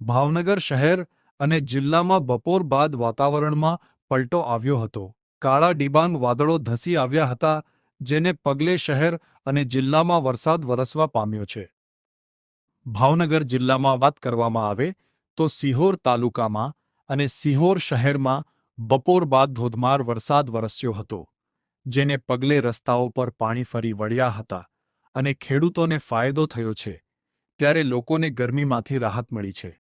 ભાવનગર શહેર અને જિલ્લામાં બપોર બાદ વાતાવરણમાં પલટો આવ્યો હતો. કાળા ડિબાંગ વાદળો ધસી આવ્યા હતા, જેને પગલે શહેર અને જિલ્લામાં વરસાદ વરસવા પામ્યો છે. ભાવનગર જિલ્લામાં વાત કરવામાં આવે તો સિહોર તાલુકામાં અને સિહોર શહેરમાં બપોર બાદ ધોધમાર વરસાદ વરસ્યો હતો, જેને પગલે રસ્તાઓ પર પાણી ફરી વળ્યા હતા અને ખેડૂતોને ફાયદો થયો છે, ત્યારે લોકોને ગરમીમાંથી રાહત મળી છે.